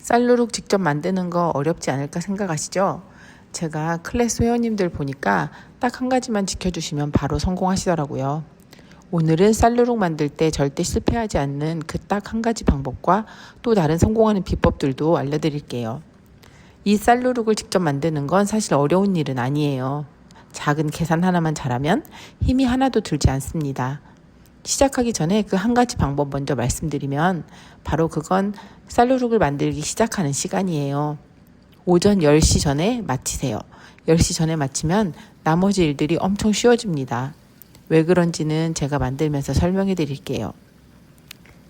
쌀누룩 직접 만드는 거 어렵지 않을까 생각하시죠? 제가 클래스 회원님들 보니까 딱 한 가지만 지켜주시면 바로 성공하시더라고요. 오늘은 쌀누룩 만들 때 절대 실패하지 않는 그 딱 한 가지 방법과 또 다른 성공하는 비법들도 알려드릴게요. 이 쌀누룩을 직접 만드는 건 사실 어려운 일은 아니에요. 작은 계산 하나만 잘하면 힘이 하나도 들지 않습니다. 시작하기 전에 그 한 가지 방법 먼저 말씀드리면 바로 그건 쌀누룩을 만들기 시작하는 시간이에요. 오전 10시 전에 마치세요. 10시 전에 마치면 나머지 일들이 엄청 쉬워집니다. 왜 그런지는 제가 만들면서 설명해 드릴게요.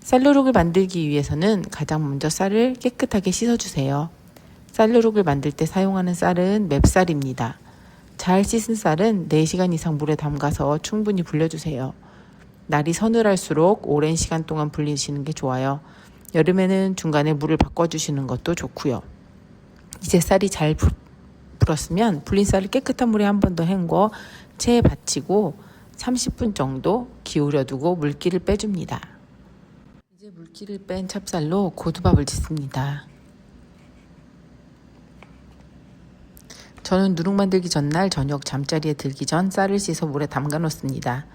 쌀누룩을 만들기 위해서는 가장 먼저 쌀을 깨끗하게 씻어주세요. 쌀누룩을 만들 때 사용하는 쌀은 맵쌀입니다. 잘 씻은 쌀은 4시간 이상 물에 담가서 충분히 불려주세요. 날이 서늘할수록 오랜 시간 동안 불리시는 게 좋아요. 여름에는 중간에 물을 바꿔주시는 것도 좋고요. 이제 쌀이 잘 불었으면 불린 쌀을 깨끗한 물에 한 번 더 헹궈 체에 받치고 30분 정도 기울여 두고 물기를 빼줍니다. 이제 물기를 뺀 찹쌀로 고두밥을 짓습니다. 저는 누룩 만들기 전날 저녁 잠자리에 들기 전 쌀을 씻어 물에 담가 놓습니다.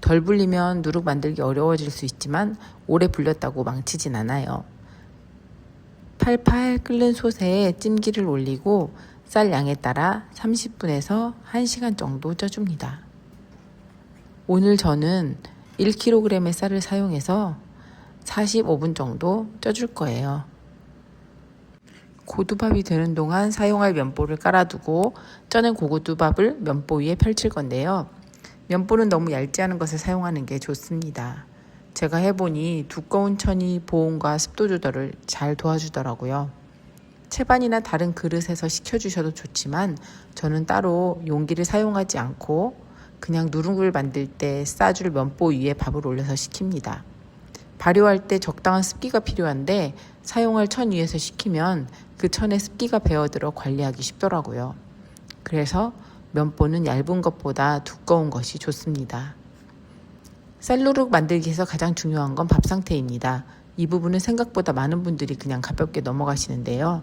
덜 불리면 누룩 만들기 어려워질 수 있지만 오래 불렸다고 망치진 않아요. 팔팔 끓는 솥에 찜기를 올리고 쌀 양에 따라 30분에서 1시간 정도 쪄줍니다. 오늘 저는 1kg의 쌀을 사용해서 45분 정도 쪄줄 거예요. 고두밥이 되는 동안 사용할 면보를 깔아두고 쪄낸 고두밥을 면보 위에 펼칠 건데요. 면보는 너무 얇지 않은 것을 사용하는 게 좋습니다. 제가 해보니 두꺼운 천이 보온과 습도 조절을 잘 도와주더라고요. 채반이나 다른 그릇에서 식혀주셔도 좋지만 저는 따로 용기를 사용하지 않고 그냥 누룩을 만들 때 싸줄 면보 위에 밥을 올려서 식힙니다. 발효할 때 적당한 습기가 필요한데 사용할 천 위에서 식히면 그 천에 습기가 배어들어 관리하기 쉽더라고요. 그래서 면보는 얇은 것보다 두꺼운 것이 좋습니다. 쌀누룩 만들기에서 가장 중요한 건 밥 상태입니다. 이 부분은 생각보다 많은 분들이 그냥 가볍게 넘어가시는데요.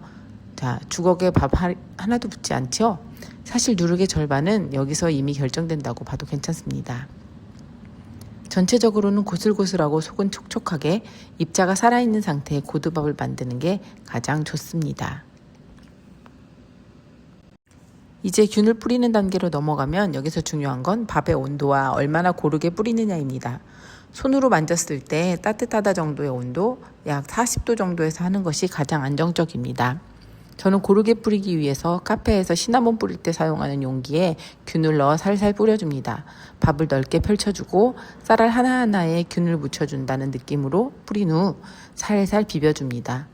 자, 주걱에 밥 하나도 붙지 않죠? 사실 누룩의 절반은 여기서 이미 결정된다고 봐도 괜찮습니다. 전체적으로는 고슬고슬하고 속은 촉촉하게 입자가 살아있는 상태의 고두밥을 만드는 게 가장 좋습니다. 이제 균을 뿌리는 단계로 넘어가면 여기서 중요한 건 밥의 온도와 얼마나 고르게 뿌리느냐입니다. 손으로 만졌을 때 따뜻하다 정도의 온도, 약 40도 정도에서 하는 것이 가장 안정적입니다. 저는 고르게 뿌리기 위해서 카페에서 시나몬 뿌릴 때 사용하는 용기에 균을 넣어 살살 뿌려줍니다. 밥을 넓게 펼쳐주고 쌀알 하나하나에 균을 묻혀준다는 느낌으로 뿌린 후 살살 비벼줍니다.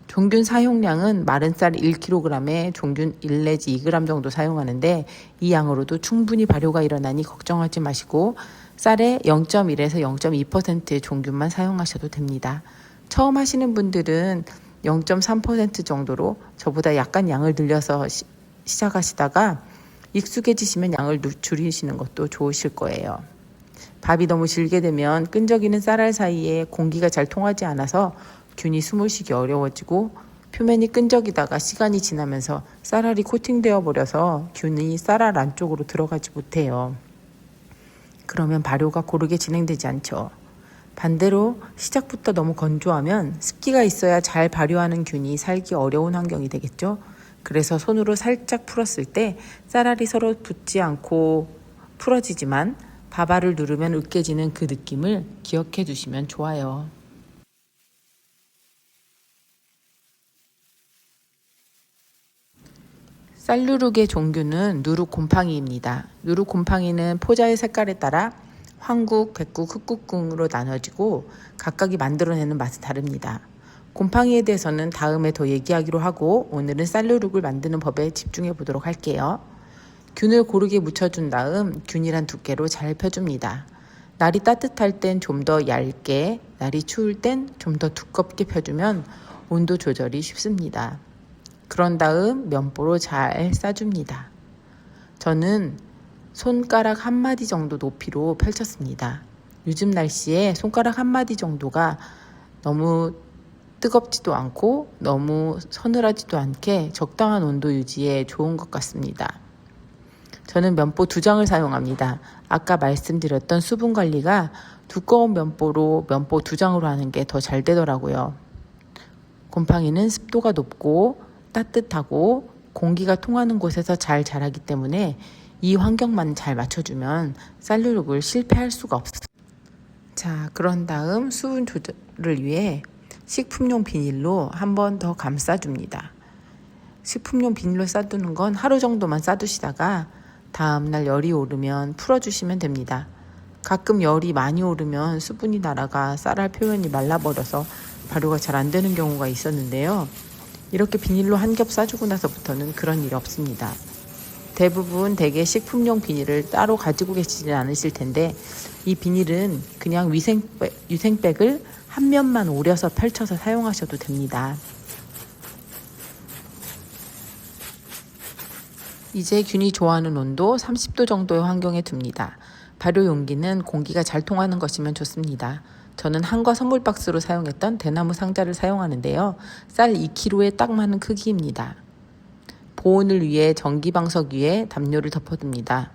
종균 사용량은 마른 쌀 1kg에 종균 1 내지 2g 정도 사용하는데 이 양으로도 충분히 발효가 일어나니 걱정하지 마시고 쌀의 0.1에서 0.2%의 종균만 사용하셔도 됩니다. 처음 하시는 분들은 0.3% 정도로 저보다 약간 양을 늘려서 시작하시다가 익숙해지시면 양을 줄이시는 것도 좋으실 거예요. 밥이 너무 질게 되면 끈적이는 쌀알 사이에 공기가 잘 통하지 않아서 균이 숨을 쉬기 어려워지고 표면이 끈적이다가 시간이 지나면서 쌀알이 코팅되어 버려서 균이 쌀알 안쪽으로 들어가지 못해요. 그러면 발효가 고르게 진행되지 않죠. 반대로 시작부터 너무 건조하면 습기가 있어야 잘 발효하는 균이 살기 어려운 환경이 되겠죠. 그래서 손으로 살짝 풀었을 때 쌀알이 서로 붙지 않고 풀어지지만 밥알을 누르면 으깨지는 그 느낌을 기억해 두시면 좋아요. 쌀누룩의 종류는 누룩 곰팡이입니다. 누룩 곰팡이는 포자의 색깔에 따라 황국, 백국, 흑국으로 나눠지고 각각이 만들어내는 맛은 다릅니다. 곰팡이에 대해서는 다음에 더 얘기하기로 하고 오늘은 쌀누룩을 만드는 법에 집중해 보도록 할게요. 균을 고르게 묻혀준 다음 균일한 두께로 잘 펴줍니다. 날이 따뜻할 땐 좀 더 얇게, 날이 추울 땐 좀 더 두껍게 펴주면 온도 조절이 쉽습니다. 그런 다음 면보로 잘 싸줍니다. 저는 손가락 한 마디 정도 높이로 펼쳤습니다. 요즘 날씨에 손가락 한 마디 정도가 너무 뜨겁지도 않고 너무 서늘하지도 않게 적당한 온도 유지에 좋은 것 같습니다. 저는 면보 2장을 사용합니다. 아까 말씀드렸던 수분 관리가 두꺼운 면보로 면보 2장으로 하는 게 더 잘 되더라고요. 곰팡이는 습도가 높고 따뜻하고 공기가 통하는 곳에서 잘 자라기 때문에 이 환경만 잘 맞춰주면 쌀누룩을 실패할 수가 없어요. 자, 그런 다음 수분 조절을 위해 식품용 비닐로 한 번 더 감싸줍니다. 식품용 비닐로 싸두는 건 하루 정도만 싸두시다가 다음날 열이 오르면 풀어주시면 됩니다. 가끔 열이 많이 오르면 수분이 날아가 쌀알 표면이 말라버려서 발효가 잘 안 되는 경우가 있었는데요. 이렇게 비닐로 한 겹 싸주고 나서부터는 그런 일 없습니다. 대개 식품용 비닐을 따로 가지고 계시지 않으실 텐데 이 비닐은 그냥 위생백을 한 면만 오려서 펼쳐서 사용하셔도 됩니다. 이제 균이 좋아하는 온도 30도 정도의 환경에 둡니다. 발효 용기는 공기가 잘 통하는 것이면 좋습니다. 저는 한과 선물 박스로 사용했던 대나무 상자를 사용하는데요. 쌀 2kg에 딱 맞는 크기입니다. 보온을 위해 전기방석 위에 담요를 덮어둡니다.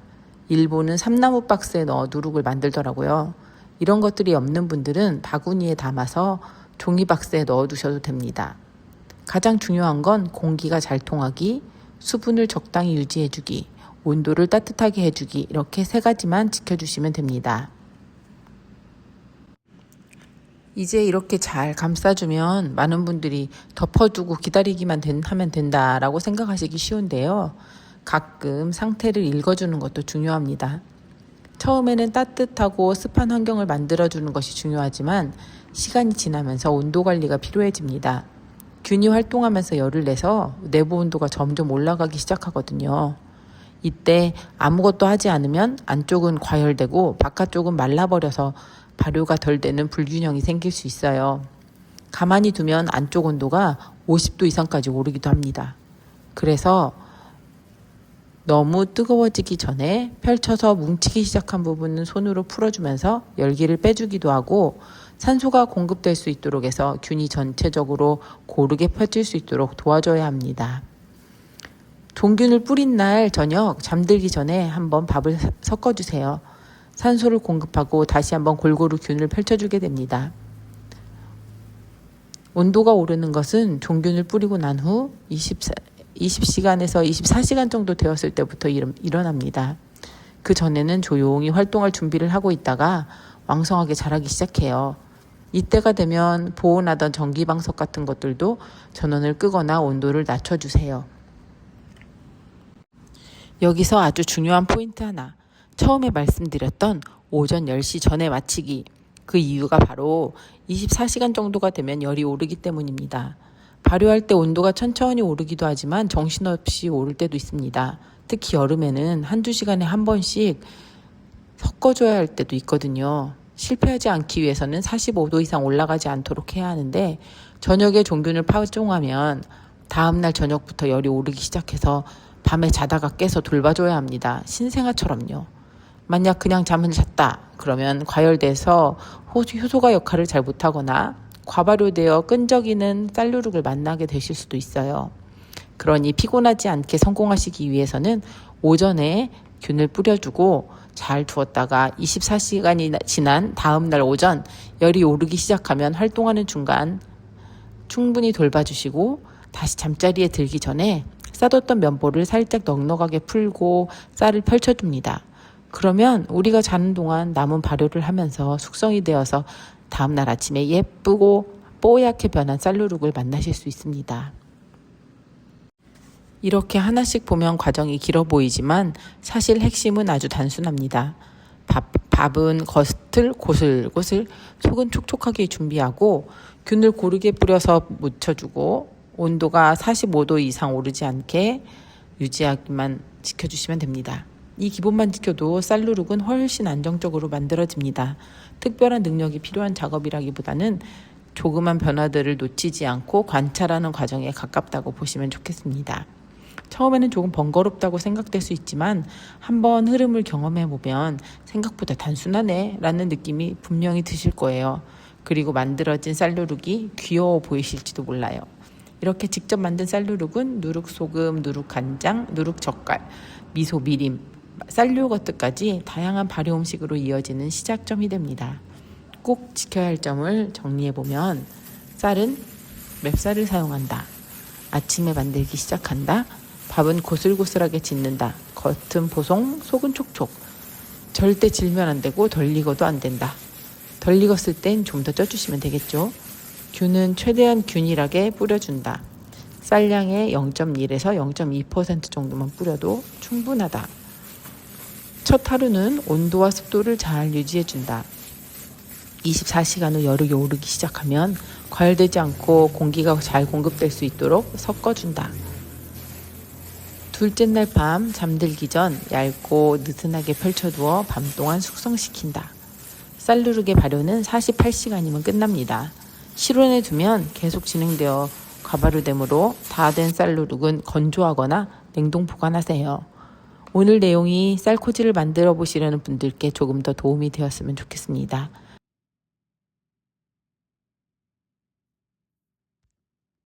일부는 삼나무 박스에 넣어 누룩을 만들더라고요. 이런 것들이 없는 분들은 바구니에 담아서 종이 박스에 넣어두셔도 됩니다. 가장 중요한 건 공기가 잘 통하기, 수분을 적당히 유지해주기, 온도를 따뜻하게 해주기 이렇게 3가지만 지켜주시면 됩니다. 이제 이렇게 잘 감싸주면 많은 분들이 덮어두고 기다리기만 하면 된다라고 생각하시기 쉬운데요. 가끔 상태를 읽어주는 것도 중요합니다. 처음에는 따뜻하고 습한 환경을 만들어주는 것이 중요하지만 시간이 지나면서 온도 관리가 필요해집니다. 균이 활동하면서 열을 내서 내부 온도가 점점 올라가기 시작하거든요. 이때 아무것도 하지 않으면 안쪽은 과열되고 바깥쪽은 말라버려서 발효가 덜 되는 불균형이 생길 수 있어요. 가만히 두면 안쪽 온도가 50도 이상까지 오르기도 합니다. 그래서 너무 뜨거워지기 전에 펼쳐서 뭉치기 시작한 부분은 손으로 풀어주면서 열기를 빼주기도 하고 산소가 공급될 수 있도록 해서 균이 전체적으로 고르게 펴질 수 있도록 도와줘야 합니다. 종균을 뿌린 날 저녁 잠들기 전에 한번 밥을 섞어주세요. 산소를 공급하고 다시 한번 골고루 균을 펼쳐주게 됩니다. 온도가 오르는 것은 종균을 뿌리고 난 후 20시간에서 24시간 정도 되었을 때부터 일어납니다. 그 전에는 조용히 활동할 준비를 하고 있다가 왕성하게 자라기 시작해요. 이때가 되면 보온하던 전기방석 같은 것들도 전원을 끄거나 온도를 낮춰주세요. 여기서 아주 중요한 포인트 하나. 처음에 말씀드렸던 오전 10시 전에 마치기. 그 이유가 바로 24시간 정도가 되면 열이 오르기 때문입니다. 발효할 때 온도가 천천히 오르기도 하지만 정신없이 오를 때도 있습니다. 특히 여름에는 한두 시간에 한 번씩 섞어줘야 할 때도 있거든요. 실패하지 않기 위해서는 45도 이상 올라가지 않도록 해야 하는데 저녁에 종균을 파종하면 다음날 저녁부터 열이 오르기 시작해서 밤에 자다가 깨서 돌봐줘야 합니다. 신생아처럼요. 만약 그냥 잠을 잤다 그러면 과열돼서 효소가 역할을 잘 못하거나 과발효되어 끈적이는 쌀누룩을 만나게 되실 수도 있어요. 그러니 피곤하지 않게 성공하시기 위해서는 오전에 균을 뿌려주고 잘 두었다가 24시간이 지난 다음날 오전 열이 오르기 시작하면 활동하는 중간 충분히 돌봐주시고 다시 잠자리에 들기 전에 싸뒀던 면보를 살짝 넉넉하게 풀고 쌀을 펼쳐줍니다. 그러면 우리가 자는 동안 남은 발효를 하면서 숙성이 되어서 다음날 아침에 예쁘고 뽀얗게 변한 쌀누룩을 만나실 수 있습니다. 이렇게 하나씩 보면 과정이 길어 보이지만 사실 핵심은 아주 단순합니다. 밥은 겉을 고슬고슬, 속은 촉촉하게 준비하고 균을 고르게 뿌려서 묻혀주고 온도가 45도 이상 오르지 않게 유지하기만 지켜주시면 됩니다. 이 기본만 지켜도 쌀누룩은 훨씬 안정적으로 만들어집니다. 특별한 능력이 필요한 작업이라기보다는 조그만 변화들을 놓치지 않고 관찰하는 과정에 가깝다고 보시면 좋겠습니다. 처음에는 조금 번거롭다고 생각될 수 있지만 한번 흐름을 경험해 보면 생각보다 단순하네 라는 느낌이 분명히 드실 거예요. 그리고 만들어진 쌀누룩이 귀여워 보이실지도 몰라요. 이렇게 직접 만든 쌀누룩은 누룩소금, 누룩간장, 누룩젓갈, 미소, 미림, 쌀요거트까지 다양한 발효 음식으로 이어지는 시작점이 됩니다. 꼭 지켜야 할 점을 정리해보면 쌀은 맵쌀을 사용한다. 아침에 만들기 시작한다. 밥은 고슬고슬하게 짓는다. 겉은 보송, 속은 촉촉. 절대 질면 안 되고 덜 익어도 안 된다. 덜 익었을 땐 좀 더 쪄주시면 되겠죠. 균은 최대한 균일하게 뿌려준다. 쌀량의 0.1에서 0.2% 정도만 뿌려도 충분하다. 첫 하루는 온도와 습도를 잘 유지해준다. 24시간 후 열이 오르기 시작하면 과열되지 않고 공기가 잘 공급될 수 있도록 섞어준다. 둘째 날 밤 잠들기 전 얇고 느슨하게 펼쳐두어 밤 동안 숙성시킨다. 쌀누룩의 발효는 48시간이면 끝납니다. 실온에 두면 계속 진행되어 과발효되므로 다 된 쌀누룩은 건조하거나 냉동 보관하세요. 오늘 내용이 쌀코지를 만들어 보시려는 분들께 조금 더 도움이 되었으면 좋겠습니다.